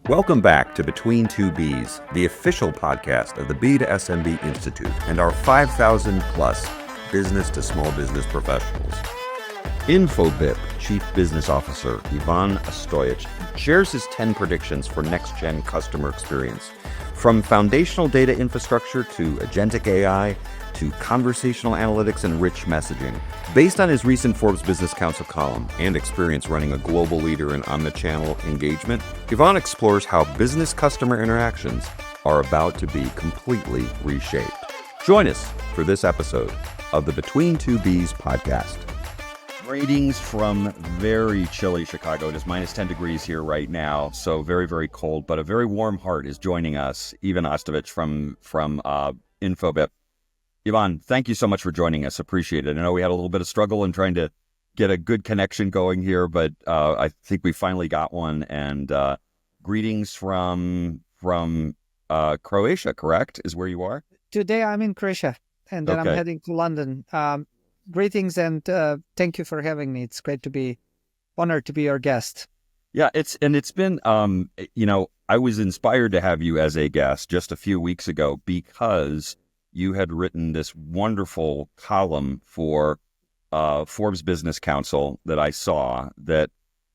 Welcome back to Between Two Bs, the official podcast of the B to SMB Institute and our 5,000 plus business to small business professionals. InfoBip Chief Business Officer Ivan Ostojic shares his 10 predictions for next-gen customer experience, from foundational data infrastructure to Agentic AI to conversational analytics and rich messaging. Based on his recent Forbes Business Council column and experience running a global leader in omnichannel engagement, Ivan explores how business customer interactions are about to be completely reshaped. Join us for this episode of the Between Two Bs podcast. Greetings from very chilly Chicago. It is minus 10 degrees here right now, so very, very cold, but a very warm heart is joining us, Ivan Ostojic from InfoBip. Ivan, thank you so much for joining us. Appreciate it. I know we had a little bit of struggle in trying to get a good connection going here, but I think we finally got one. And greetings from Croatia, correct? Is where you are? Today I'm in Croatia, and then I'm heading to London. Greetings and thank you for having me. It's great to be honored to be your guest. Yeah, it's been, I was inspired to have you as a guest just a few weeks ago because you had written this wonderful column for Forbes Business Council that I saw that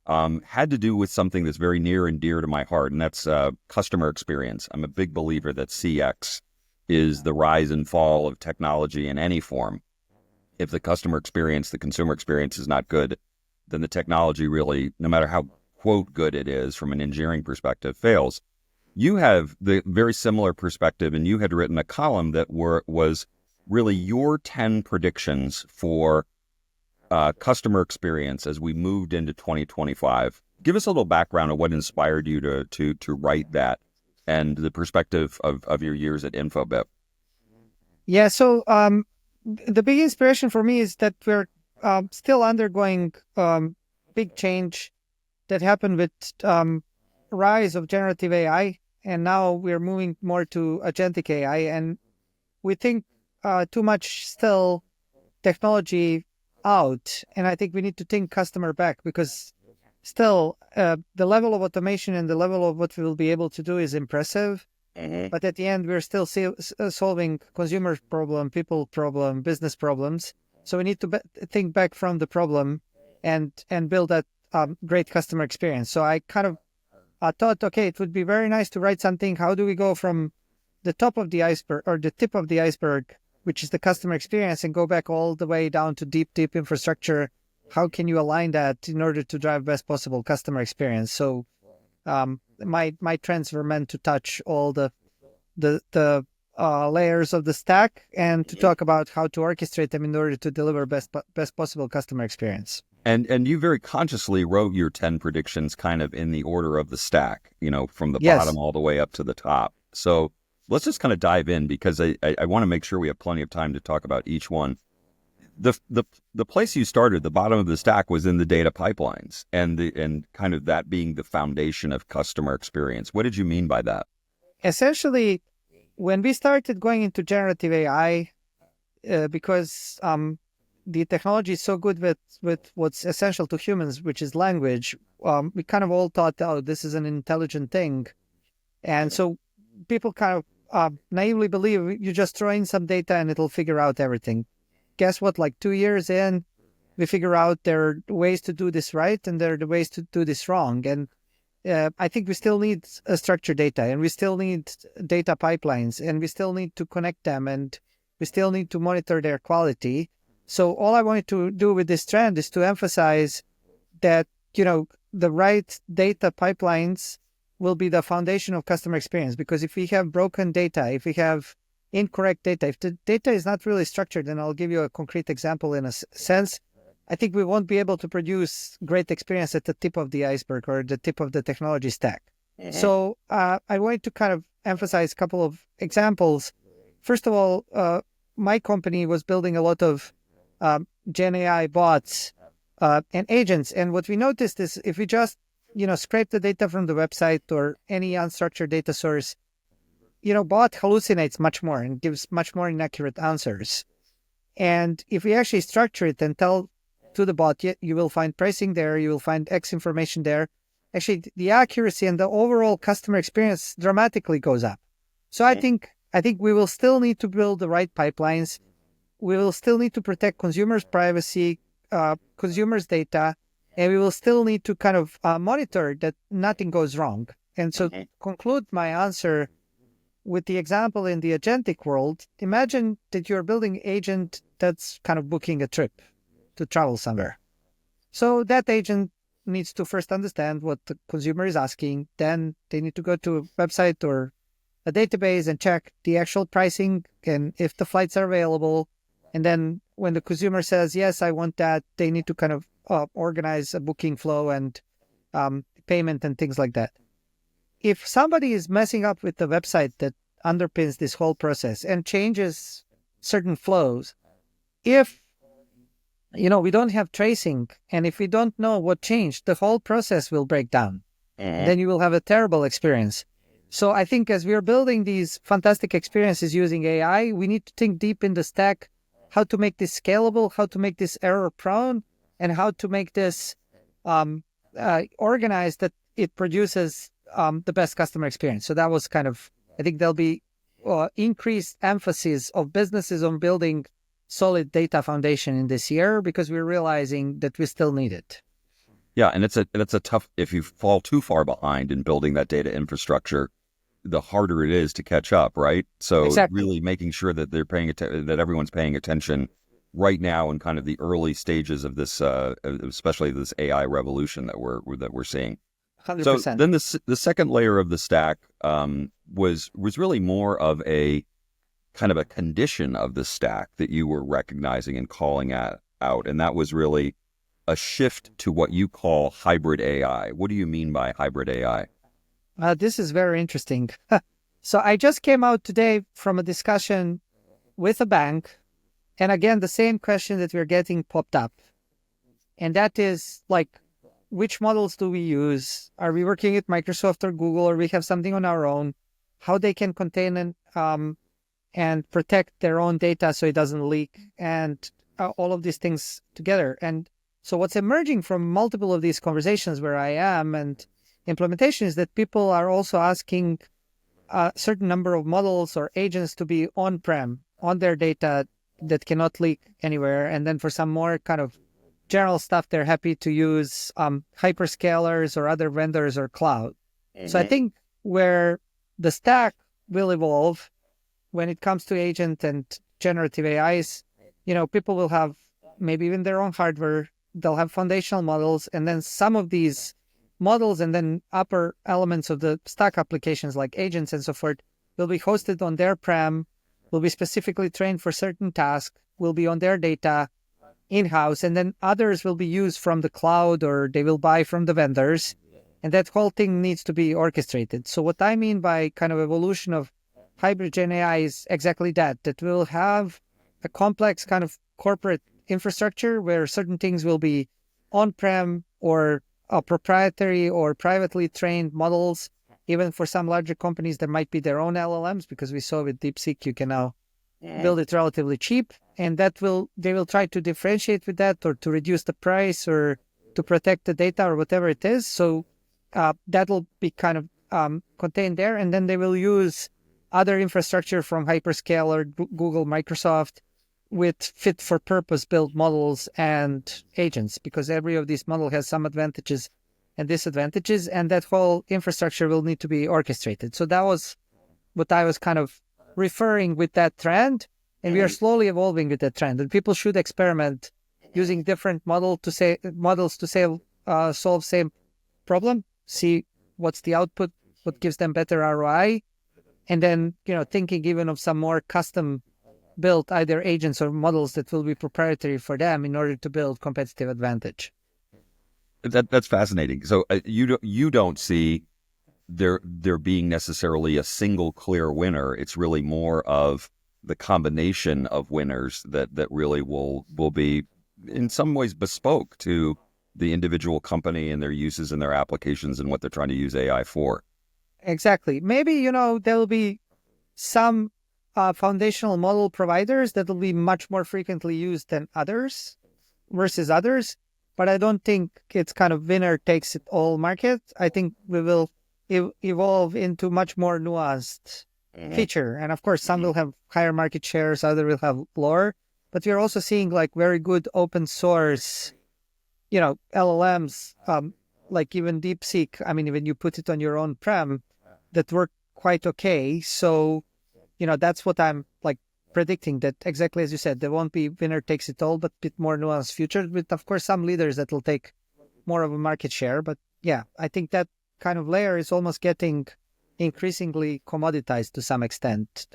had to do with something that's very near and dear to my heart, and that's customer experience. I'm a big believer that CX is the rise and fall of technology in any form. If the customer experience, the consumer experience is not good, then the technology really, no matter how, quote, good it is from an engineering perspective, fails. You have the very similar perspective, and you had written a column that was really your 10 predictions for customer experience as we moved into 2025. Give us a little background of what inspired you to write that and the perspective of your years at InfoBip. Yeah, so the big inspiration for me is that we're still undergoing big change that happened with rise of generative AI. And now we're moving more to agentic AI, and we think too much still technology out. And I think we need to think customer back, because still the level of automation and the level of what we will be able to do is impressive. Mm-hmm. But at the end, we're still solving consumer problem, people problem, business problems. So we need to think back from the problem and build that great customer experience. So I thought, okay, it would be very nice to write something. How do we go from the top of the iceberg, or the tip of the iceberg, which is the customer experience, and go back all the way down to deep infrastructure? How can you align that in order to drive best possible customer experience? So my trends were meant to touch all the layers of the stack, and to talk about how to orchestrate them in order to deliver best possible customer experience. And you very consciously wrote your 10 predictions kind of in the order of the stack, from the bottom all the way up to the top. So let's just kind of dive in, because I want to make sure we have plenty of time to talk about each one. The place you started, the bottom of the stack, was in the data pipelines and kind of that being the foundation of customer experience. What did you mean by that? Essentially, when we started going into generative AI, because the technology is so good with what's essential to humans, which is language, we kind of all thought, oh, this is an intelligent thing. And so people kind of naively believe you just throw in some data and it'll figure out everything. Guess what? Like 2 years in, we figure out there are ways to do this right and there are the ways to do this wrong. And I think we still need structured data, and we still need data pipelines, and we still need to connect them, and we still need to monitor their quality. So all I wanted to do with this trend is to emphasize that, the right data pipelines will be the foundation of customer experience. Because if we have broken data, if we have incorrect data, if the data is not really structured, and I'll give you a concrete example in a sense, I think we won't be able to produce great experience at the tip of the iceberg or the tip of the technology stack. Mm-hmm. So I wanted to kind of emphasize a couple of examples. First of all, my company was building a lot of Gen AI bots and agents. And what we noticed is if we just, scrape the data from the website or any unstructured data source, bot hallucinates much more and gives much more inaccurate answers. And if we actually structure it and tell to the bot, you will find pricing there, you will find X information there, actually the accuracy and the overall customer experience dramatically goes up. So I think we will still need to build the right pipelines. We will still need to protect consumers' privacy, consumers' data, and we will still need to kind of monitor that nothing goes wrong. And so conclude my answer with the example in the agentic world. Imagine that you're building an agent that's kind of booking a trip to travel somewhere. So that agent needs to first understand what the consumer is asking. Then they need to go to a website or a database and check the actual pricing and if the flights are available. And then when the consumer says, yes, I want that, they need to kind of organize a booking flow and payment and things like that. If somebody is messing up with the website that underpins this whole process and changes certain flows, if we don't have tracing, and if we don't know what changed, the whole process will break down. Then you will have a terrible experience. So I think as we are building these fantastic experiences using AI, we need to think deep in the stack, how to make this scalable, how to make this error prone, and how to make this organized that it produces the best customer experience. So that was kind of, I think there'll be increased emphasis of businesses on building solid data foundation in this year because we're realizing that we still need it. Yeah, and it's a tough, if you fall too far behind in building that data infrastructure, the harder it is to catch up, right? So Exactly. Really making sure that they're that everyone's paying attention right now in kind of the early stages of this, especially this AI revolution that we're seeing. 100%. So then the second layer of the stack was really more of a kind of a condition of the stack that you were recognizing and calling out, and that was really a shift to what you call hybrid AI. What do you mean by hybrid AI? This is very interesting. So I just came out today from a discussion with a bank, and again, the same question that we're getting popped up. And that is like, which models do we use? Are we working with Microsoft or Google, or we have something on our own? How they can contain and protect their own data so it doesn't leak, and all of these things together. And so what's emerging from multiple of these conversations where I am and implementation is that people are also asking a certain number of models or agents to be on-prem, on their data that cannot leak anywhere. And then for some more kind of general stuff, they're happy to use hyperscalers or other vendors or cloud. So I think where the stack will evolve when it comes to agent and generative AIs, people will have maybe even their own hardware. They'll have foundational models, and then some of these models and then upper elements of the stack applications like agents and so forth will be hosted on their prem, will be specifically trained for certain tasks, will be on their data in-house, and then others will be used from the cloud or they will buy from the vendors. And that whole thing needs to be orchestrated. So what I mean by kind of evolution of hybrid Gen AI is exactly that we'll have a complex kind of corporate infrastructure where certain things will be on-prem or proprietary or privately trained models. Even for some larger companies, there might be their own LLMs, because we saw with DeepSeek, you can now build it relatively cheap. And they will try to differentiate with that, or to reduce the price, or to protect the data, or whatever it is. So that'll be kind of contained there. And then they will use other infrastructure from hyperscaler, Google, Microsoft, with fit for purpose built models and agents, because every of these models has some advantages and disadvantages, and that whole infrastructure will need to be orchestrated. So that was what I was kind of referring with that trend. And we are slowly evolving with that trend, and people should experiment using different models to solve same problem, see what's the output, what gives them better ROI, and then, thinking even of some more custom built either agents or models that will be proprietary for them in order to build competitive advantage. That's fascinating. So you don't see there being necessarily a single clear winner. It's really more of the combination of winners that really will be in some ways bespoke to the individual company and their uses and their applications and what they're trying to use AI for. Exactly. Maybe, there will be some foundational model providers that will be much more frequently used than others versus others. but I don't think it's kind of winner takes it all market. I think we will evolve into much more nuanced feature. And of course, some will have higher market shares, other will have lower. But we're also seeing like very good open source, LLMs, like even DeepSeek. I mean, when you put it on your own prem, that work quite okay. So, that's what I'm like predicting, that exactly as you said, there won't be winner takes it all, but a bit more nuanced future with, of course, some leaders that will take more of a market share. But yeah, I think that kind of layer is almost getting increasingly commoditized to some extent,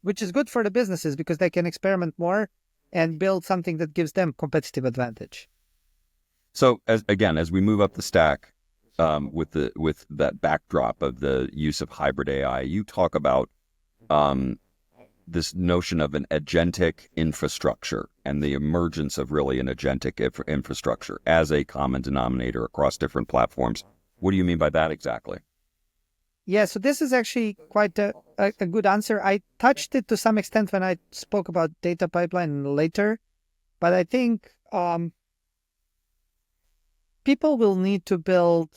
which is good for the businesses because they can experiment more and build something that gives them competitive advantage. So as we move up the stack, with that backdrop of the use of hybrid AI, you talk about this notion of an agentic infrastructure and the emergence of really an agentic infrastructure as a common denominator across different platforms. What do you mean by that exactly? Yeah, so this is actually quite a good answer. I touched it to some extent when I spoke about data pipeline later, but I think people will need to build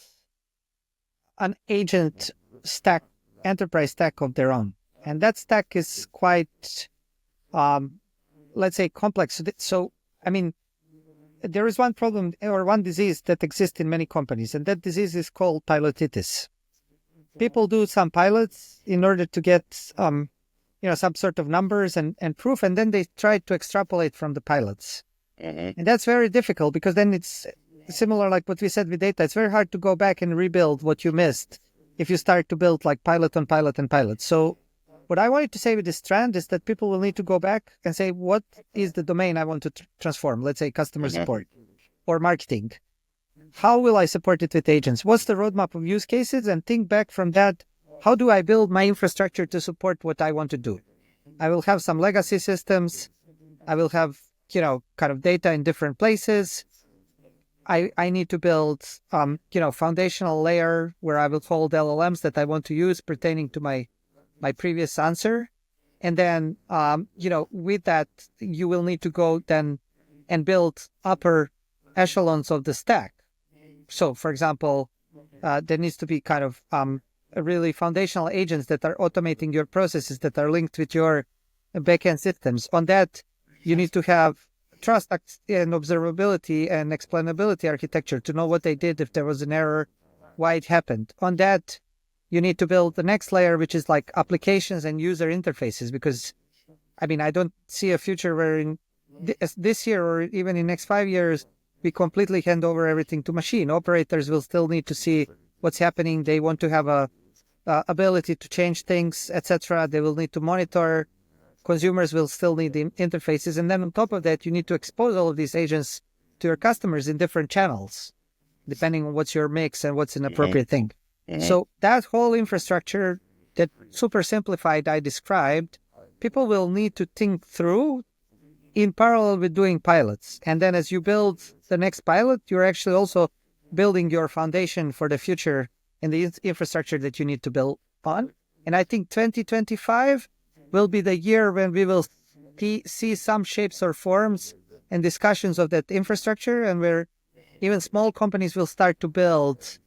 an agent stack, enterprise stack of their own. And that stack is quite, let's say, complex. So, I mean, there is one problem or one disease that exists in many companies, and that disease is called pilotitis. People do some pilots in order to get, some sort of numbers and proof, and then they try to extrapolate from the pilots. And that's very difficult because then it's similar like what we said with data. It's very hard to go back and rebuild what you missed if you start to build like pilot on pilot and pilot. So what I wanted to say with this trend is that people will need to go back and say, what is the domain I want to transform? Let's say customer support or marketing. How will I support it with agents? What's the roadmap of use cases? And think back from that. How do I build my infrastructure to support what I want to do? I will have some legacy systems. I will have, kind of data in different places. I need to build, foundational layer where I will hold LLMs that I want to use pertaining to my previous answer. And then, with that, you will need to go then and build upper echelons of the stack. So, for example, there needs to be kind of really foundational agents that are automating your processes that are linked with your backend systems. On that, you need to have trust and observability and explainability architecture to know what they did, if there was an error, why it happened. On that, you need to build the next layer, which is like applications and user interfaces, because, I mean, I don't see a future where in this year or even in next 5 years, we completely hand over everything to machine. Operators will still need to see what's happening. They want to have a ability to change things, etc. They will need to monitor. Consumers will still need the interfaces. And then on top of that, you need to expose all of these agents to your customers in different channels, depending on what's your mix and what's an appropriate thing. So that whole infrastructure, that super simplified I described, people will need to think through in parallel with doing pilots. And then as you build the next pilot, you're actually also building your foundation for the future and the infrastructure that you need to build on. And I think 2025 will be the year when we will see some shapes or forms and discussions of that infrastructure, and where even small companies will start to build,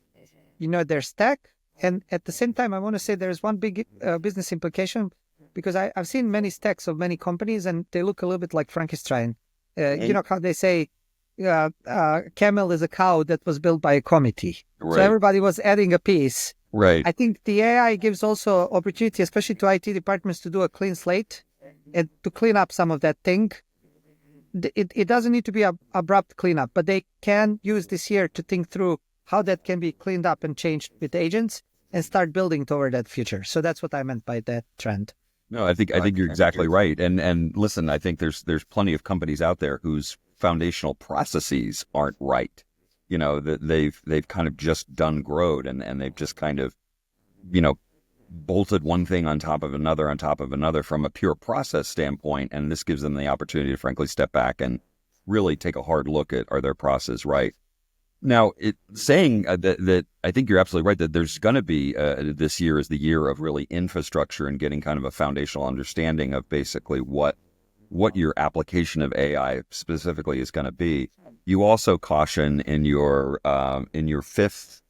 their stack. And at the same time, I want to say there's one big business implication, because I've seen many stacks of many companies and they look a little bit like Frankenstein. You know how they say camel is a cow that was built by a committee. Right. So everybody was adding a piece. Right. I think the AI gives also opportunity, especially to IT departments, to do a clean slate and to clean up some of that thing. It doesn't need to be an abrupt cleanup, but they can use this year to think through how that can be cleaned up and changed with agents and start building toward that future. So that's what I meant by that trend. No, I think you're exactly right. And listen, I think there's plenty of companies out there whose foundational processes aren't right. That they've kind of just done growth and they've just kind of, bolted one thing on top of another from a pure process standpoint. And this gives them the opportunity to frankly step back and really take a hard look at, are their processes right? Now, saying that I think you're absolutely right that there's going to be, this year is the year of really infrastructure and getting kind of a foundational understanding of basically what your application of AI specifically is going to be. you also caution in your fifth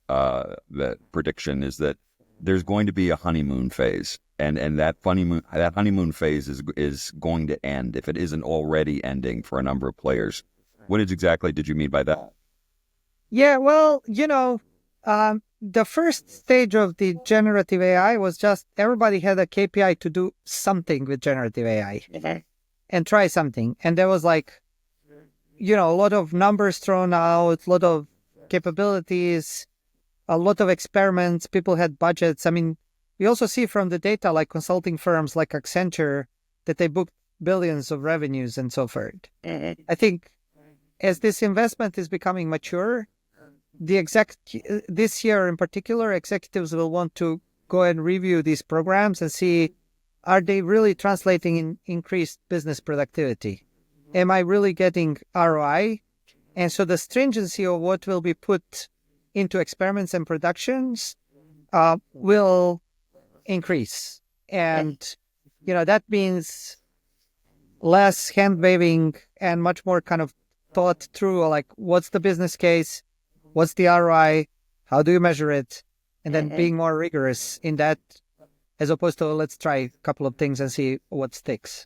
prediction is that there's going to be a honeymoon phase, and that honeymoon phase is going to end if it isn't already ending for a number of players. What exactly did you mean by that? Yeah, well, the first stage of the generative AI was just everybody had a KPI to do something with generative AI and try something. And there was like, a lot of numbers thrown out, a lot of capabilities, a lot of experiments. People had budgets. I mean, we also see from the data, like consulting firms like Accenture, that they booked billions of revenues and so forth. I think as this investment is becoming mature, this year in particular, executives will want to go and review these programs and see, are they really translating in increased business productivity? Am I really getting ROI? And so the stringency of what will be put into experiments and productions will increase. And, that means less hand waving and much more kind of thought through, like, what's the business case? What's the ROI? How do you measure it? And then being more rigorous in that, as opposed to let's try a couple of things and see what sticks.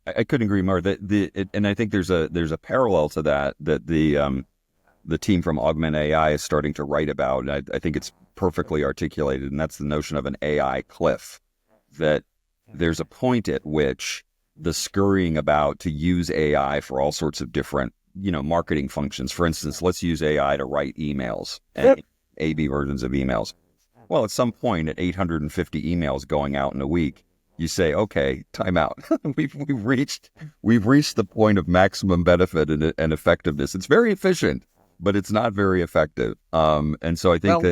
I couldn't agree more. And I think there's a parallel to that the team from Augment AI is starting to write about. And I think it's perfectly articulated, and that's the notion of an AI cliff. That there's a point at which the scurrying about to use AI for all sorts of different marketing functions. For instance, let's use AI to write emails and AB versions of emails. Well, at some point, at 850 emails going out in a week, you say, "Okay, time out. we've reached the point of maximum benefit and effectiveness. It's very efficient, but it's not very effective." And so I think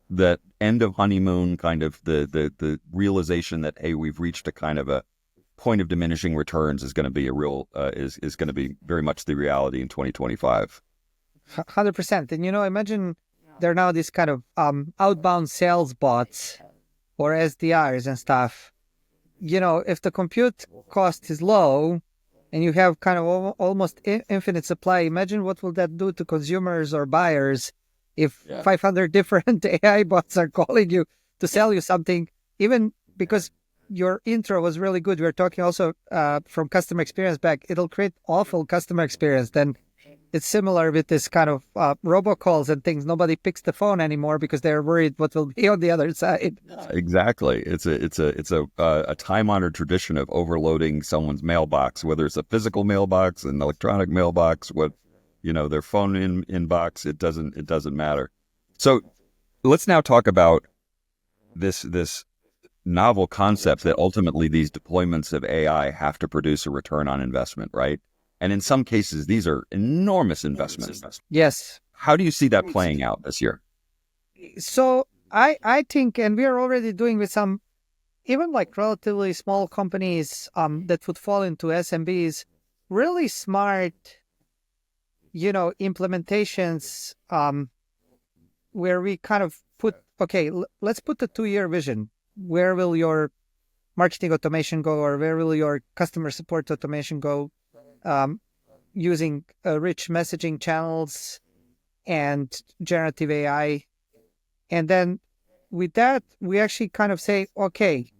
that end of honeymoon, kind of the realization that, hey, we've reached a kind of a point of diminishing returns is going to be is going to be very much the reality in 2025. 100%. And imagine there are now these kind of outbound sales bots or SDRs and stuff. If the compute cost is low and you have kind of almost infinite supply, imagine what will that do to consumers or buyers if 500 different AI bots are calling you to sell you something, even because your intro was really good. We're talking also from customer experience back. It'll create awful customer experience. Then it's similar with this kind of robocalls and things. Nobody picks the phone anymore because they're worried what will be on the other side. Exactly. It's a time-honored tradition of overloading someone's mailbox, whether it's a physical mailbox, an electronic mailbox, their phone inbox. It doesn't matter. So let's now talk about this novel concept that ultimately these deployments of AI have to produce a return on investment, right? And in some cases, these are enormous investments. Yes. How do you see that playing out this year? So I think, and we are already doing with some, even like relatively small companies that would fall into SMBs, really smart, implementations where we kind of put, okay, let's put the 2-year vision. Where will your marketing automation go, or where will your customer support automation go, using rich messaging channels and generative AI? And then with that, we actually kind of say, okay,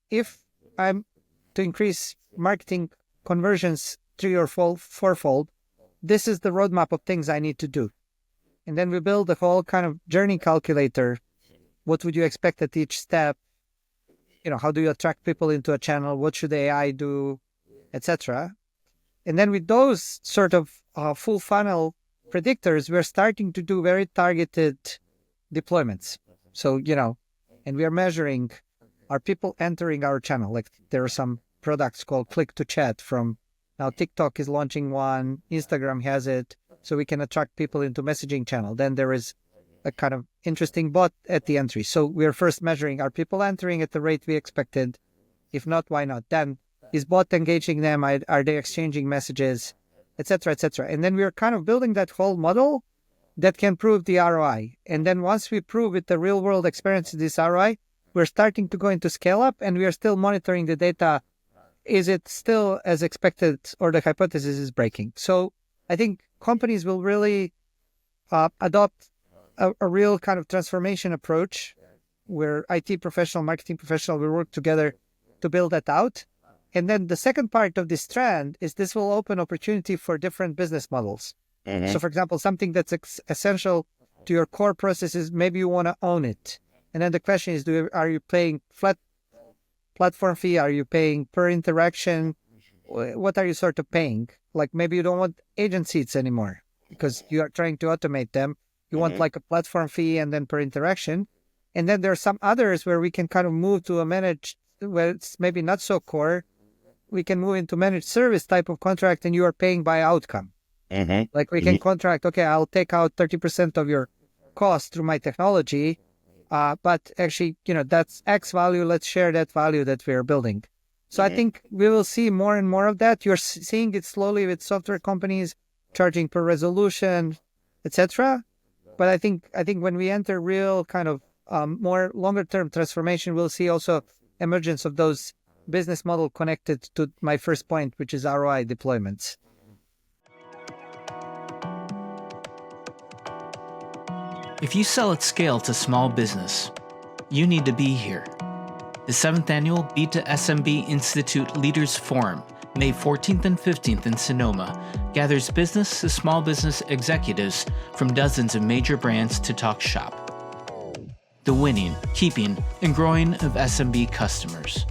if I'm to increase marketing conversions 3 or 4-fold, this is the roadmap of things I need to do. And then we build a whole kind of journey calculator. What would you expect at each step? How do you attract people into a channel? What should AI do, etc. And then with those sort of full funnel predictors, we're starting to do very targeted deployments. So, and we are measuring, are people entering our channel? Like there are some products called click to chat from, now TikTok is launching one, Instagram has it, so we can attract people into messaging channel. Then there is a kind of interesting bot at the entry. So we're first measuring, are people entering at the rate we expected? If not, why not? Then is bot engaging them? Are they exchanging messages, etc., etc. And then we're kind of building that whole model that can prove the ROI. And then once we prove with the real world experience this ROI, we're starting to go into scale up, and we are still monitoring the data. Is it still as expected, or the hypothesis is breaking? So I think companies will really adopt a real kind of transformation approach where IT professional, marketing professional will work together to build that out. And then the second part of this trend is this will open opportunity for different business models. Mm-hmm. So, for example, something that's essential to your core processes, maybe you want to own it. And then the question is, are you paying flat platform fee? Are you paying per interaction? What are you sort of paying? Like maybe you don't want agent seats anymore because you are trying to automate them. You want like a platform fee and then per interaction. And then there are some others where we can kind of move to a managed, where it's maybe not so core. We can move into managed service type of contract and you are paying by outcome. Like we can contract, okay, I'll take out 30% of your cost through my technology. But actually, that's X value. Let's share that value that we're building. So I think we will see more and more of that. You're seeing it slowly with software companies charging per resolution, etc. But I think when we enter real kind of more longer term transformation, we'll see also emergence of those business model connected to my first point, which is ROI deployments. If you sell at scale to small business, you need to be here. The 7th Annual B2SMB Institute Leaders Forum, May 14th and 15th in Sonoma, gathers business to small business executives from dozens of major brands to talk shop. The winning, keeping, and growing of SMB customers.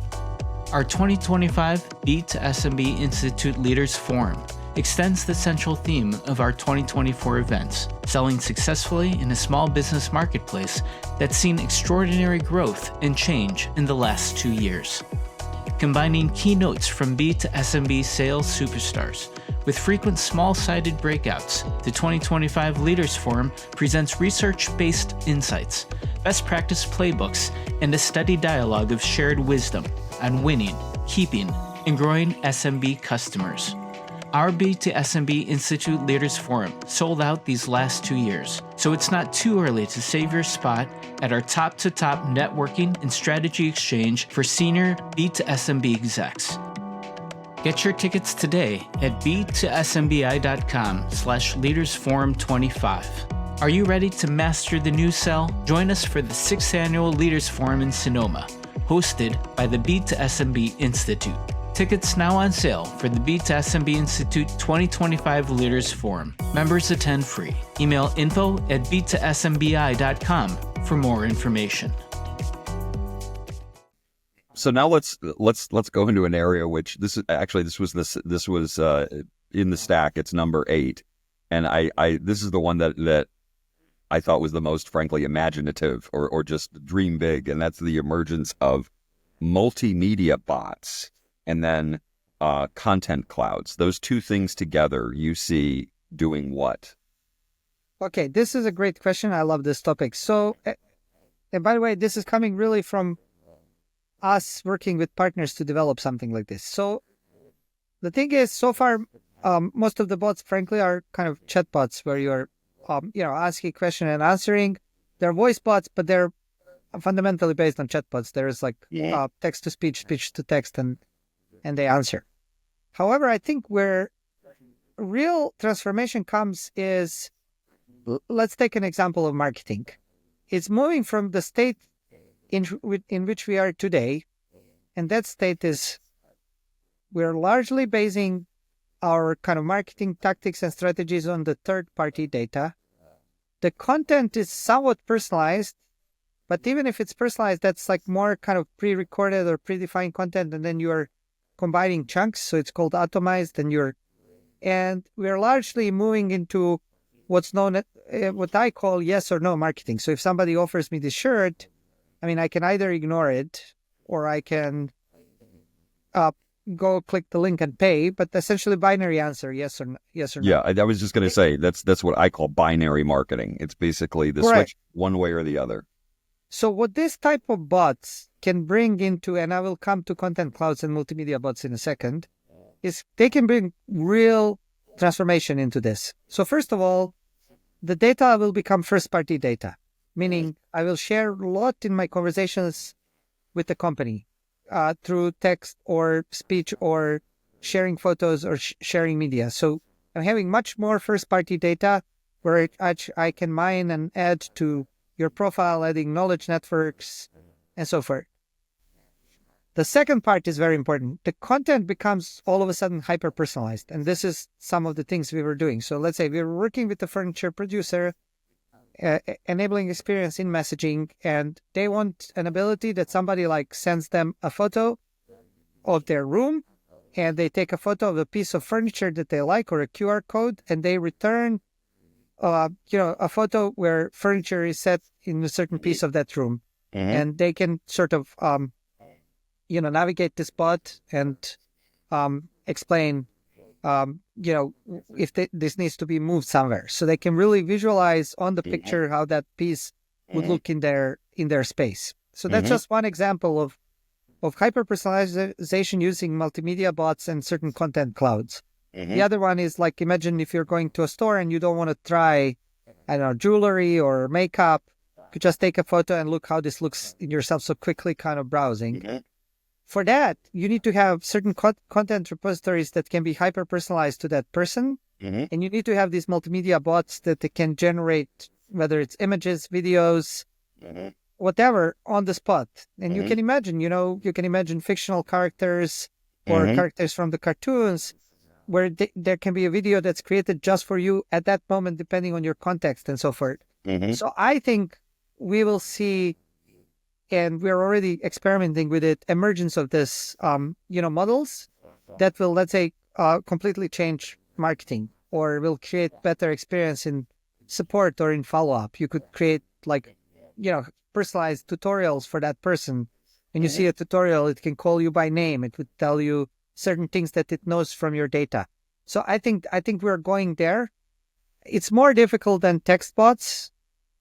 Our 2025 B2SMB Institute Leaders Forum extends the central theme of our 2024 events, selling successfully in a small business marketplace that's seen extraordinary growth and change in the last 2 years. Combining keynotes from B2SMB sales superstars with frequent small-sided breakouts, the 2025 Leaders Forum presents research-based insights, best practice playbooks, and a steady dialogue of shared wisdom on winning, keeping, and growing SMB customers. Our B2SMB Institute Leaders Forum sold out these last 2 years, so it's not too early to save your spot at our top-to-top networking and strategy exchange for senior B2SMB execs. Get your tickets today at b2smbi.com/leadersforum25. Are you ready to master the new sell? Join us for the 6th Annual Leaders Forum in Sonoma, hosted by the B2SMB Institute. Tickets now on sale for the B2SMB Institute 2025 Leaders Forum. Members attend free. Email info@b2smbi.com for more information. So now let's go into an area which this was in the stack. It's number 8, and this is the one that I thought was the most, frankly, imaginative or just dream big, and that's the emergence of multimedia bots and then content clouds. Those two things together, you see doing what? Okay, this is a great question. I love this topic. So, and by the way, this is coming really from us working with partners to develop something like this. So the thing is, so far, most of the bots, frankly, are kind of chatbots where you're, asking a question and answering. They're voice bots, but they're fundamentally based on chatbots. There's like text to speech, speech to text, and they answer. However, I think where real transformation comes is, let's take an example of marketing. It's moving from the state in which we are today, and that state is we're largely basing our kind of marketing tactics and strategies on the third-party data. The content is somewhat personalized, but even if it's personalized, that's like more kind of pre-recorded or predefined content, and then you're combining chunks, so it's called atomized, and we're largely moving into what's known as what I call yes or no marketing. So if somebody offers me this shirt, I can either ignore it or I can go click the link and pay, but essentially binary answer, yes or no. Yeah, I was just going to say that's what I call binary marketing. It's basically the switch one way or the other. So what this type of bots can bring into, and I will come to content clouds and multimedia bots in a second, is they can bring real transformation into this. So first of all, the data will become first-party data, meaning I will share a lot in my conversations with the company through text or speech or sharing photos or sharing media. So I'm having much more first-party data where I can mine and add to your profile, adding knowledge networks, and so forth. The second part is very important. The content becomes all of a sudden hyper-personalized. And this is some of the things we were doing. So let's say we were working with a furniture producer, enabling experience in messaging, and they want an ability that somebody like sends them a photo of their room, and they take a photo of a piece of furniture that they like or a QR code, and they return a photo where furniture is set in a certain piece of that room. And they can sort of navigate this bot and explain, if this needs to be moved somewhere. So they can really visualize on the picture how that piece would look in their space. So that's just one example of hyper-personalization using multimedia bots and certain content clouds. The other one is like, imagine if you're going to a store and you don't want to try, I don't know, jewelry or makeup. You could just take a photo and look how this looks in yourself, so quickly kind of browsing. For that, you need to have certain content repositories that can be hyper-personalized to that person. And you need to have these multimedia bots that they can generate, whether it's images, videos, whatever, on the spot. And you can imagine fictional characters or characters from the cartoons where there can be a video that's created just for you at that moment, depending on your context and so forth. So I think we will see, and we're already experimenting with it, emergence of this, models that will, let's say, completely change marketing, or will create better experience in support or in follow-up. You could create personalized tutorials for that person. When you see a tutorial, it can call you by name. It would tell you certain things that it knows from your data. So I think we're going there. It's more difficult than text bots,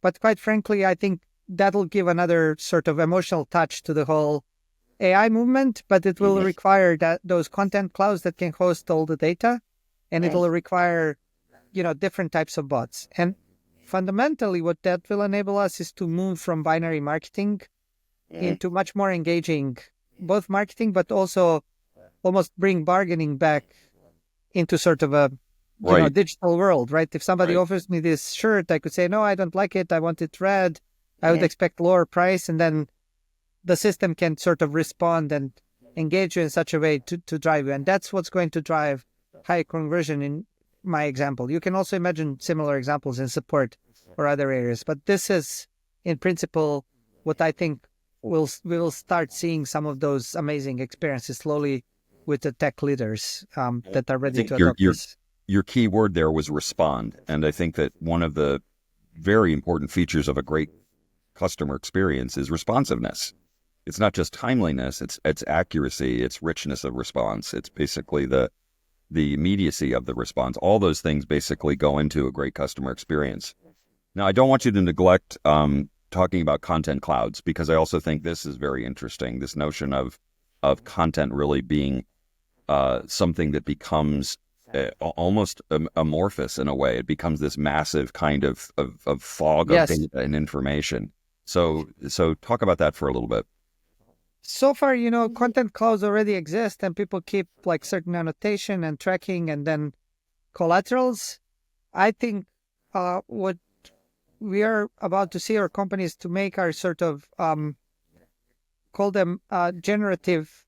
but quite frankly, I think that'll give another sort of emotional touch to the whole AI movement, but it will require those content clouds that can host all the data, and it'll require, different types of bots. And fundamentally, what that will enable us is to move from binary marketing into much more engaging, both marketing, but also almost bring bargaining back into sort of a digital world, right? If somebody offers me this shirt, I could say, no, I don't like it. I want it red. I would expect lower price. And then the system can sort of respond and engage you in such a way to drive you. And that's what's going to drive high conversion in my example. You can also imagine similar examples in support or other areas. But this is, in principle, what I think we will start seeing some of those amazing experiences slowly with the tech leaders that are ready to adopt this. Your key word there was respond. And I think that one of the very important features of a great customer experience is responsiveness. It's not just timeliness, it's accuracy, it's richness of response. It's basically the immediacy of the response. All those things basically go into a great customer experience. Now, I don't want you to neglect talking about content clouds, because I also think this is very interesting, this notion of content really being something that becomes almost amorphous in a way. It becomes this massive kind of fog of data and information. So talk about that for a little bit. So far, content clouds already exist, and people keep like certain annotation and tracking and then collaterals. I think what we are about to see our companies to make are sort of call them generative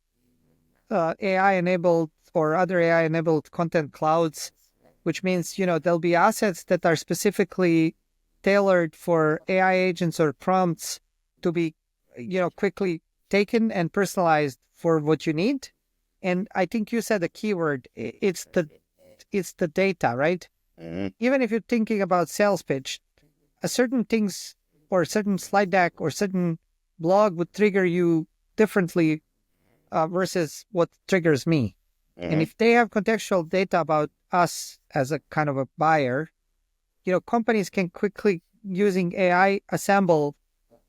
AI-enabled or other AI-enabled content clouds, which means, there'll be assets that are specifically tailored for AI agents or prompts to be, quickly taken and personalized for what you need. And I think you said a keyword. It's the data, right? Even if you're thinking about sales pitch, a certain things or a certain slide deck or certain blog would trigger you differently versus what triggers me. And if they have contextual data about us as a kind of a buyer, companies can quickly, using AI, assemble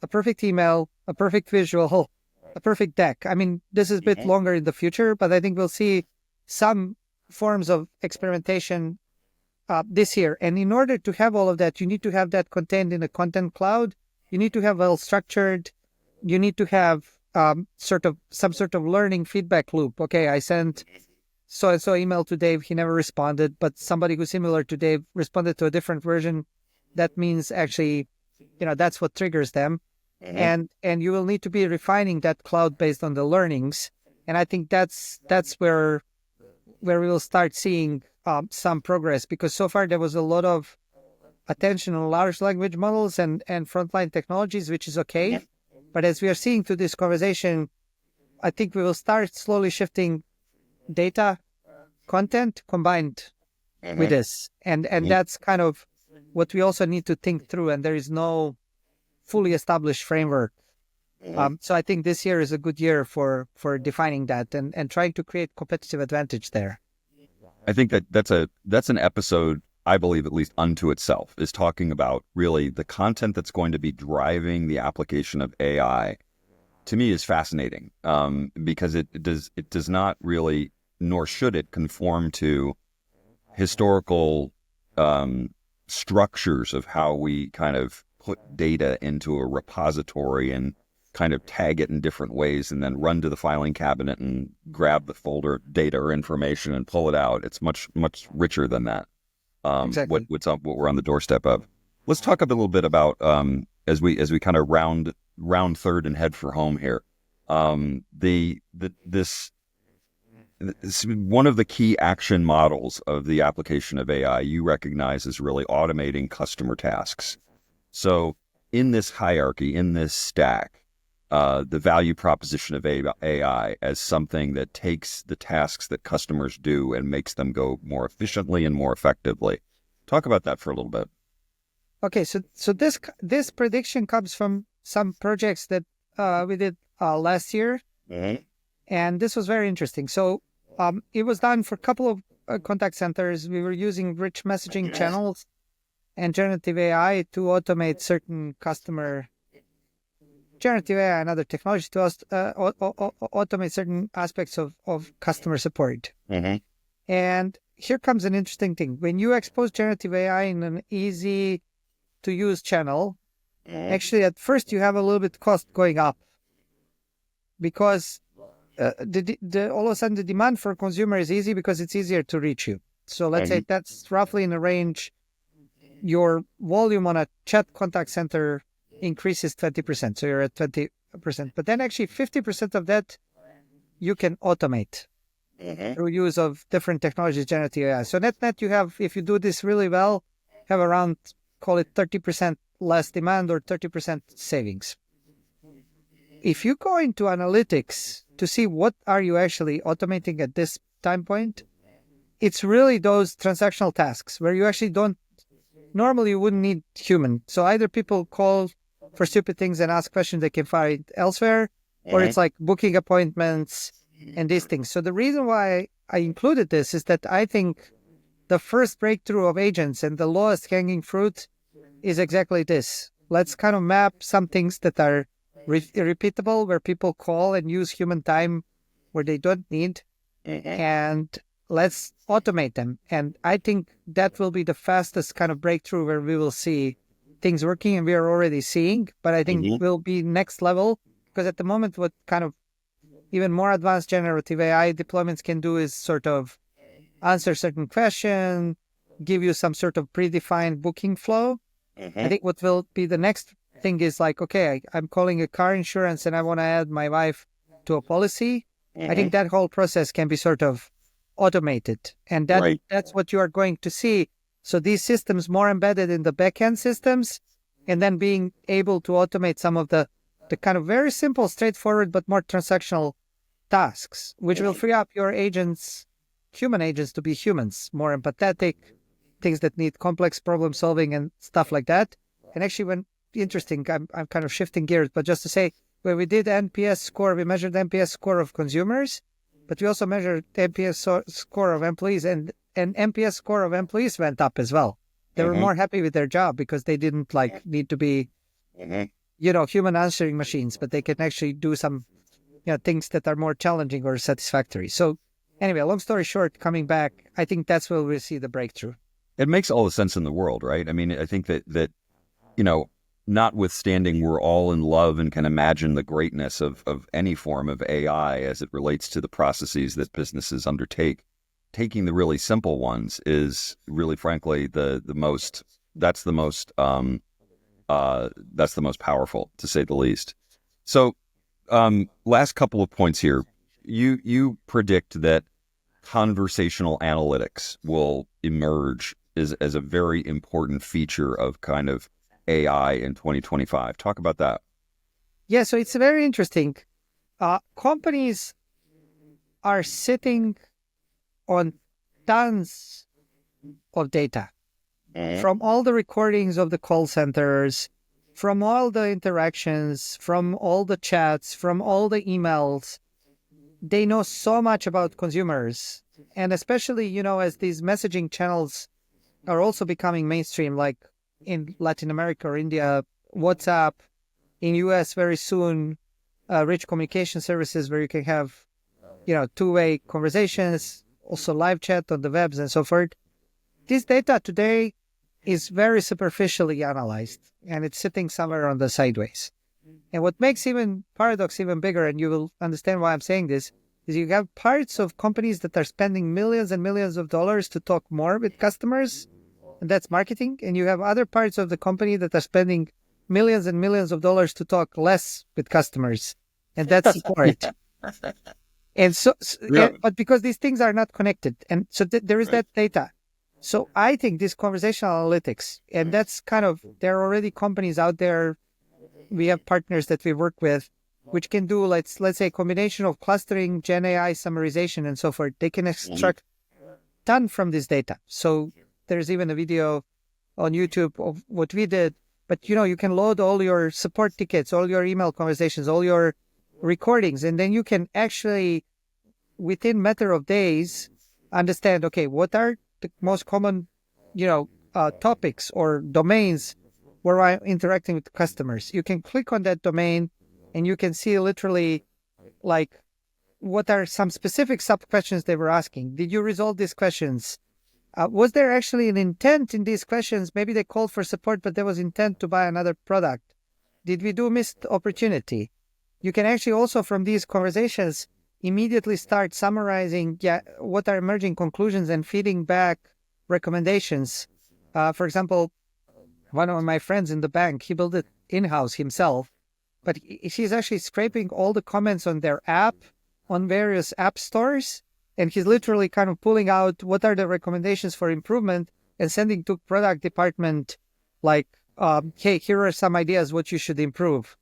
a perfect email, a perfect visual, a perfect deck. I mean, this is a bit longer in the future, but I think we'll see some forms of experimentation this year. And in order to have all of that, you need to have that contained in a content cloud. You need to have well structured. You need to have some sort of learning feedback loop. Okay, I sent so-and-so emailed to Dave, he never responded, but somebody who's similar to Dave responded to a different version. That means actually, that's what triggers them. And you will need to be refining that cloud based on the learnings. And I think that's where we will start seeing some progress, because so far there was a lot of attention on large language models and frontline technologies, which is okay. But as we are seeing through this conversation, I think we will start slowly shifting data content combined with this. And that's kind of what we also need to think through. And there is no fully established framework. So I think this year is a good year for defining that and trying to create competitive advantage there. I think that's an episode, I believe, at least unto itself, is talking about really the content that's going to be driving the application of AI. To me, is fascinating because it does not really, nor should it, conform to historical structures of how we kind of put data into a repository and kind of tag it in different ways and then run to the filing cabinet and grab the folder data or information and pull it out. It's much, much richer than that. Exactly. What we're on the doorstep of. Let's talk a little bit about as we kind of round third and head for home here. This one of the key action models of the application of AI you recognize is really automating customer tasks. So in this hierarchy, in this stack, the value proposition of AI as something that takes the tasks that customers do and makes them go more efficiently and more effectively. Talk about that for a little bit. Okay, so this prediction comes from some projects that we did last year, and this was very interesting. So it was done for a couple of contact centers. We were using rich messaging channels and generative AI to automate certain customer. Generative AI and other technologies to automate certain aspects of customer support. And here comes an interesting thing. When you expose generative AI in an easy to use channel, actually at first you have a little bit cost going up, because all of a sudden the demand for a consumer is easy because it's easier to reach you. So let's say that's roughly in a range. Your volume on a chat contact center increases 20%. So you're at 20%. But then actually 50% of that you can automate through use of different technologies, generative AI. So net you have, if you do this really well, have around, call it 30% less demand or 30% savings. If you go into analytics to see what are you actually automating at this time point, it's really those transactional tasks where you actually normally you wouldn't need human. So either people call for stupid things and ask questions they can find elsewhere, or it's like booking appointments and these things. So the reason why I included this is that I think the first breakthrough of agents and the lowest hanging fruit is exactly this. Let's kind of map some things that are repeatable, where people call and use human time where they don't need, and let's automate them. And I think that will be the fastest kind of breakthrough where we will see things working, and we are already seeing, but I think will be next level, because at the moment what kind of even more advanced generative AI deployments can do is sort of answer certain question, give you some sort of predefined booking flow. I think what will be the next thing is like, okay, I'm calling a car insurance and I want to add my wife to a policy. I think that whole process can be sort of automated, and that's what you are going to see. So these systems more embedded in the backend systems, and then being able to automate some of the kind of very simple, straightforward, but more transactional tasks, which will free up your agents, human agents, to be humans, more empathetic, things that need complex problem solving and stuff like that. And actually, interesting, I'm kind of shifting gears, but just to say, when we did NPS score, we measured NPS score of consumers, but we also measured NPS score of employees, and NPS score of employees went up as well. They were more happy with their job because they didn't need to be, human answering machines, but they can actually do some, things that are more challenging or satisfactory. So anyway, long story short, coming back, I think that's where we'll see the breakthrough. It makes all the sense in the world, right? I mean, I think that notwithstanding we're all in love and can imagine the greatness of any form of AI as it relates to the processes that businesses undertake, taking the really simple ones is really, frankly, that's the most powerful, to say the least. So, last couple of points here. You predict that conversational analytics will emerge as a very important feature of kind of AI in 2025. Talk about that. Yeah, so it's very interesting. Companies are sitting on tons of data from all the recordings of the call centers, from all the interactions, from all the chats, from all the emails. They know so much about consumers. And especially, as these messaging channels are also becoming mainstream, like in Latin America or India, WhatsApp, in US very soon, rich communication services where you can have, two-way conversations, also live chat on the webs and so forth. This data today is very superficially analyzed, and it's sitting somewhere on the sideways. And what makes paradox even bigger, and you will understand why I'm saying this, is you have parts of companies that are spending millions and millions of dollars to talk more with customers, and that's marketing. And you have other parts of the company that are spending millions and millions of dollars to talk less with customers, and that's support. And but because these things are not connected, and so there is that data. So I think this conversational analytics, and that's there are already companies out there. We have partners that we work with, which can do, let's say, a combination of clustering, Gen AI summarization, and so forth. They can extract a ton from this data. So there's even a video on YouTube of what we did. But, you can load all your support tickets, all your email conversations, all your recordings, and then you can actually, within a matter of days, understand, okay, what are the most common, topics or domains where I'm interacting with customers. You can click on that domain and you can see literally like what are some specific sub-questions they were asking. Did you resolve these questions? Was there actually an intent in these questions? Maybe they called for support, but there was intent to buy another product. Did we do missed opportunity? You can actually also, from these conversations, immediately start summarizing what are emerging conclusions and feeding back recommendations. For example, one of my friends in the bank, he built it in-house himself, but he's actually scraping all the comments on their app, on various app stores, and he's literally kind of pulling out what are the recommendations for improvement and sending to product department like, hey, here are some ideas what you should improve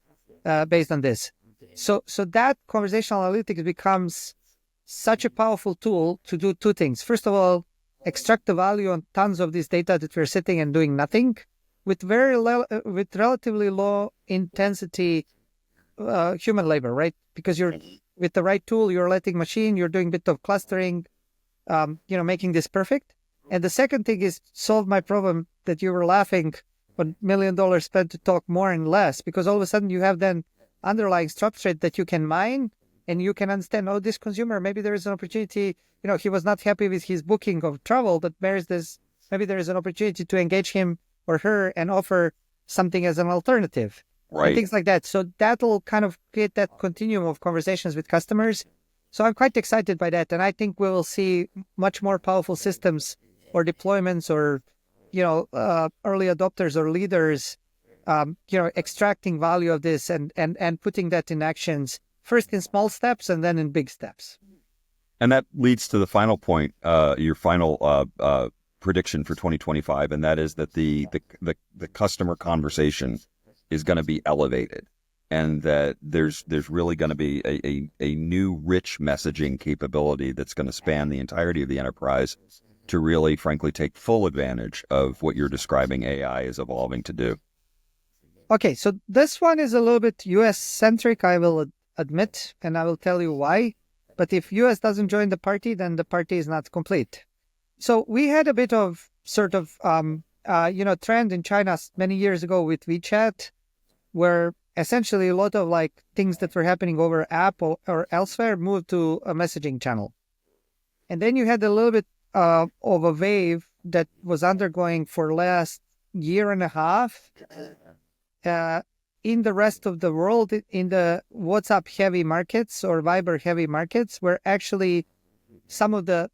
based on this. So that conversational analytics becomes such a powerful tool to do two things. First of all, extract the value on tons of this data that we're sitting and doing nothing with with relatively low intensity human labor, right? Because you're with the right tool, you're letting machine, you're doing a bit of clustering, making this perfect. And the second thing is solve my problem that you were laughing on $1 million spent to talk more and less, because all of a sudden you have then underlying substrate that you can mine and you can understand, this consumer, maybe there is an opportunity, he was not happy with his booking of travel, but maybe there is an opportunity to engage him or her and offer something as an alternative. Right. And things like that. So that'll kind of create that continuum of conversations with customers. So I'm quite excited by that. And I think we will see much more powerful systems or deployments or, early adopters or leaders, extracting value of this and putting that in actions, first in small steps and then in big steps. And that leads to the final point, your final prediction for 2025, and that is that the customer conversation is going to be elevated, and that there's really going to be a new rich messaging capability that's going to span the entirety of the enterprise to really, frankly, take full advantage of what you're describing AI is evolving to do. Okay, so this one is a little bit US-centric, I will admit, and I will tell you why. But if US doesn't join the party, then the party is not complete. So we had a bit of sort of, trend in China many years ago with WeChat, where essentially a lot of things that were happening over app or elsewhere moved to a messaging channel. And then you had a little bit of a wave that was undergoing for last year and a half in the rest of the world, in the WhatsApp heavy markets or Viber heavy markets, where actually some of the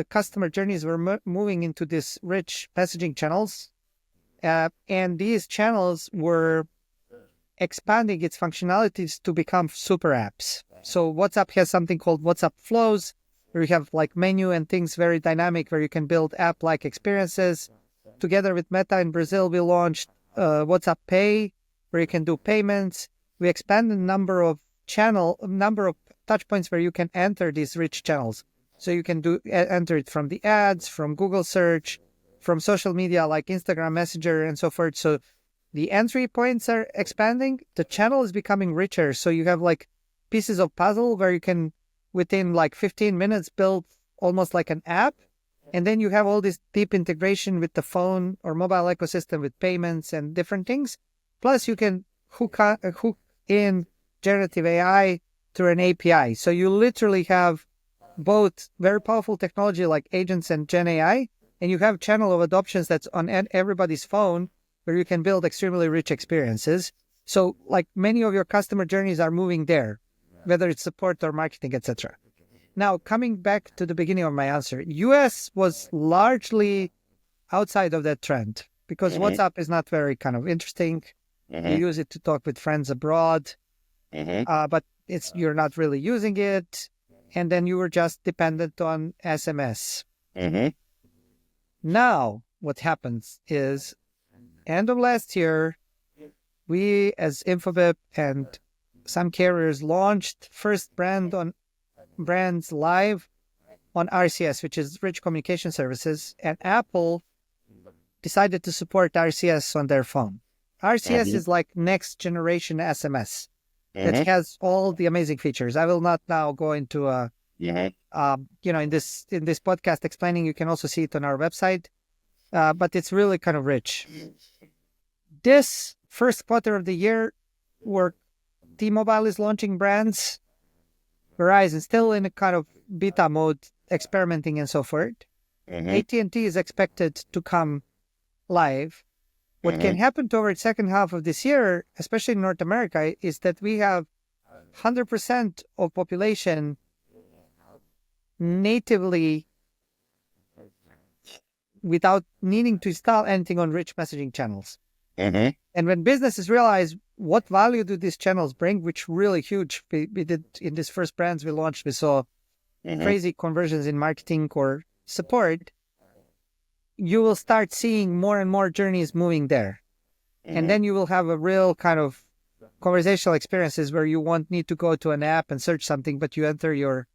customer journeys were moving into these rich messaging channels, and these channels were expanding its functionalities to become super apps. So WhatsApp has something called WhatsApp Flows, where you have like menu and things very dynamic, where you can build app-like experiences. Together with Meta in Brazil, we launched WhatsApp Pay, where you can do payments. We expanded the number of touch points where you can enter these rich channels. So you can enter it from the ads, from Google search, from social media like Instagram Messenger and so forth. So the entry points are expanding. The channel is becoming richer. So you have like pieces of puzzle where you can, within like 15 minutes, build almost like an app. And then you have all this deep integration with the phone or mobile ecosystem with payments and different things. Plus you can hook in generative AI through an API. So you literally have both very powerful technology like agents and Gen AI, and you have channel of adoptions that's on everybody's phone where you can build extremely rich experiences. So like many of your customer journeys are moving there, whether it's support or marketing, etc. Now, coming back to the beginning of my answer, US was largely outside of that trend because WhatsApp is not very kind of interesting. You use it to talk with friends abroad, but you're not really using it. And then you were just dependent on SMS. Now, what happens is, end of last year, we as InfoBip and some carriers launched first brands live on RCS, which is Rich Communication Services, and Apple decided to support RCS on their phone. RCS is like next generation SMS that has all the amazing features. I will not now go into in this podcast explaining. You can also see it on our website, but it's really kind of rich. This first quarter of the year, where T-Mobile is launching brands, Verizon still in a kind of beta mode, experimenting and so forth. AT&T is expected to come live. What can happen towards second half of this year, especially in North America, is that we have 100% of population natively without needing to install anything on rich messaging channels. And when businesses realize what value do these channels bring, which really huge, we did in these first brands we launched, we saw crazy conversions in marketing or support, you will start seeing more and more journeys moving there. And then you will have a real kind of conversational experiences where you won't need to go to an app and search something, but you enter your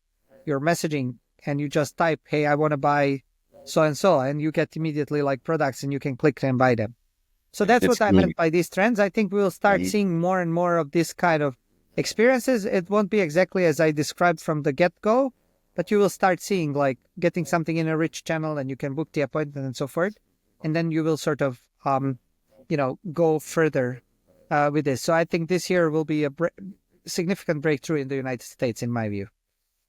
messaging and you just type, hey, I want to buy so-and-so, and you get immediately like products and you can click and buy them. So that's what I meant by these trends. I think we'll start seeing more and more of this kind of experiences. It won't be exactly as I described from the get-go, but you will start seeing like getting something in a rich channel and you can book the appointment and so forth. And then you will sort of, go further with this. So I think this year will be a significant breakthrough in the United States, in my view.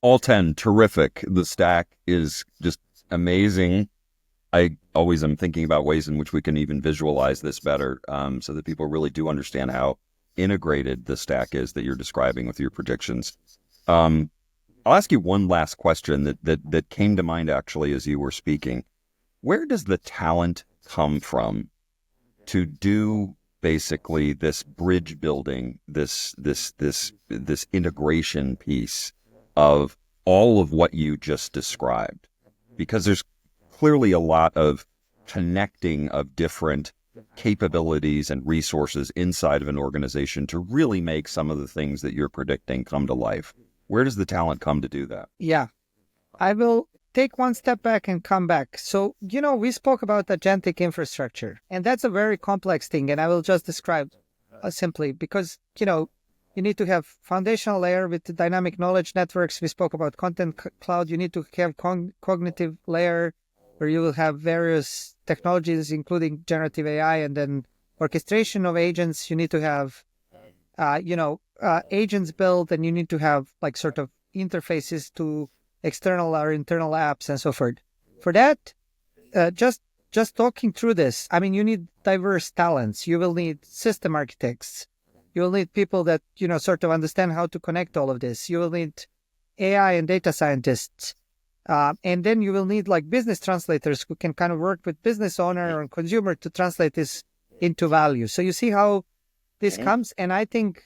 All 10, terrific. The stack is just amazing. I always am thinking about ways in which we can even visualize this better, so that people really do understand how integrated the stack is that you're describing with your predictions. I'll ask you one last question that came to mind actually as you were speaking. Where does the talent come from to do basically this bridge building, this integration piece of all of what you just described? Because there's clearly a lot of connecting of different capabilities and resources inside of an organization to really make some of the things that you're predicting come to life. Where does the talent come to do that? Yeah, I will take one step back and come back. So, we spoke about agentic infrastructure, and that's a very complex thing. And I will just describe simply because, you need to have foundational layer with the dynamic knowledge networks. We spoke about content cloud. You need to have cognitive layer where you will have various technologies, including generative AI, and then orchestration of agents. You need to have, agents built, and you need to have like sort of interfaces to external or internal apps and so forth. For that, just talking through this, I mean, you need diverse talents. You will need system architects. You will need people that, sort of understand how to connect all of this. You will need AI and data scientists. And then you will need like business translators who can kind of work with business owner and consumer to translate this into value. So you see how this comes. And I think,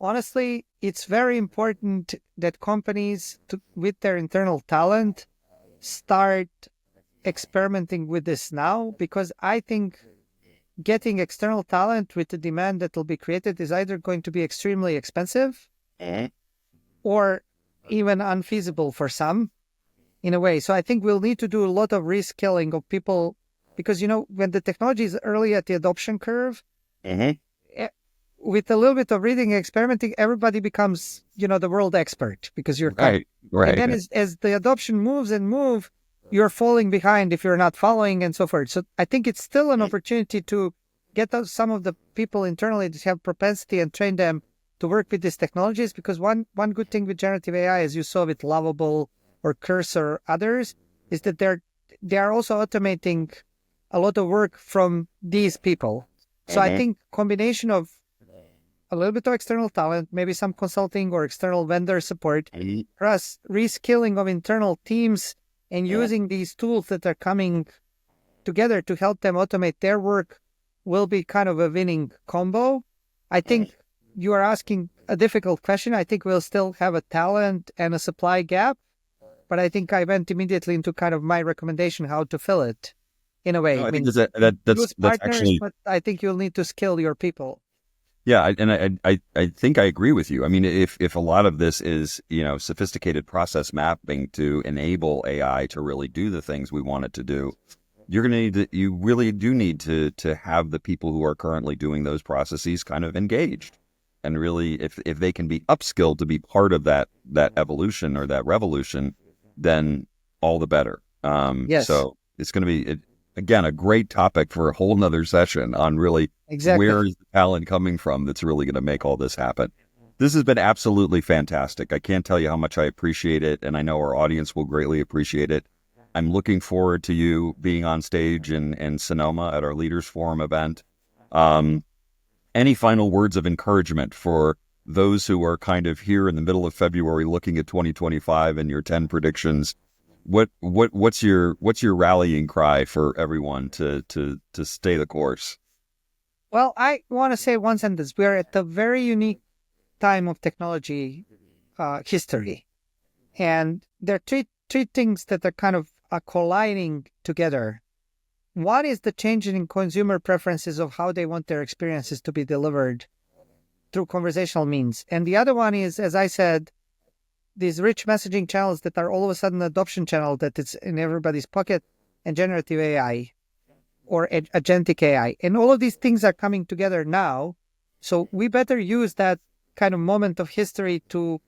honestly, it's very important that companies, with their internal talent, start experimenting with this now, because I think getting external talent with the demand that will be created is either going to be extremely expensive or even unfeasible for some, in a way. So I think we'll need to do a lot of reskilling of people, because, when the technology is early at the adoption curve, with a little bit of reading and experimenting, everybody becomes, the world expert, because you're right. And then as the adoption moves, you're falling behind if you're not following and so forth. So I think it's still an opportunity to get some of the people internally that have propensity and train them to work with these technologies, because one good thing with generative AI, as you saw with Lovable or Cursor or others, is that they are also automating a lot of work from these people. So I think combination of a little bit of external talent, maybe some consulting or external vendor support, plus reskilling of internal teams and using these tools that are coming together to help them automate their work will be kind of a winning combo. I think you are asking a difficult question. I think we'll still have a talent and a supply gap, but I think I went immediately into kind of my recommendation how to fill it in a way. No, I think that's actually, but I think you'll need to skill your people. Yeah, and I think I agree with you. I mean, if a lot of this is, sophisticated process mapping to enable AI to really do the things we want it to do, you really do need to have the people who are currently doing those processes kind of engaged. And really, if they can be upskilled to be part of that evolution or that revolution, then all the better. Yes. So it's going to be, again, a great topic for a whole nother session on really where is the talent coming from that's really going to make all this happen. This has been absolutely fantastic. I can't tell you how much I appreciate it, and I know our audience will greatly appreciate it. I'm looking forward to you being on stage in Sonoma at our Leaders Forum event. Any final words of encouragement for those who are kind of here in the middle of February looking at 2025 and your 10 predictions? What's your rallying cry for everyone to stay the course? Well, I want to say one sentence. We are at a very unique time of technology history, and there are three things that are kind of colliding together. One is the changing in consumer preferences of how they want their experiences to be delivered through conversational means, and the other one is, as I said, these rich messaging channels that are all of a sudden adoption channel that it's in everybody's pocket, and generative AI or agentic AI. And all of these things are coming together now. So we better use that kind of moment of history to,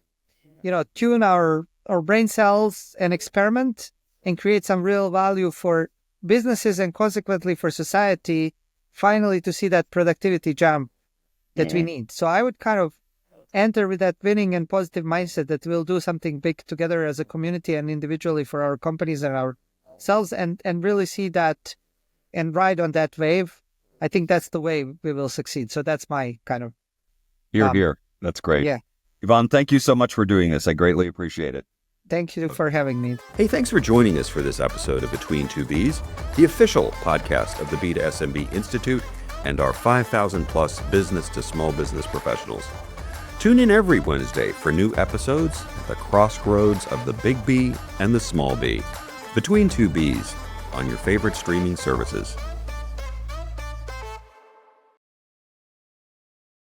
tune our brain cells and experiment and create some real value for businesses and consequently for society, finally to see that productivity jump that we need. So I would kind of enter with that winning and positive mindset that we'll do something big together as a community and individually for our companies and ourselves, and really see that and ride on that wave. I think that's the way we will succeed. So that's my kind of... Here. That's great. Yeah. Ivan, thank you so much for doing this. I greatly appreciate it. Thank you for having me. Hey, thanks for joining us for this episode of Between Two Bs, the official podcast of the B2SMB Institute and our 5,000 plus business to small business professionals. Tune in every Wednesday for new episodes at the crossroads of the big B and the small B. Between Two Bs on your favorite streaming services.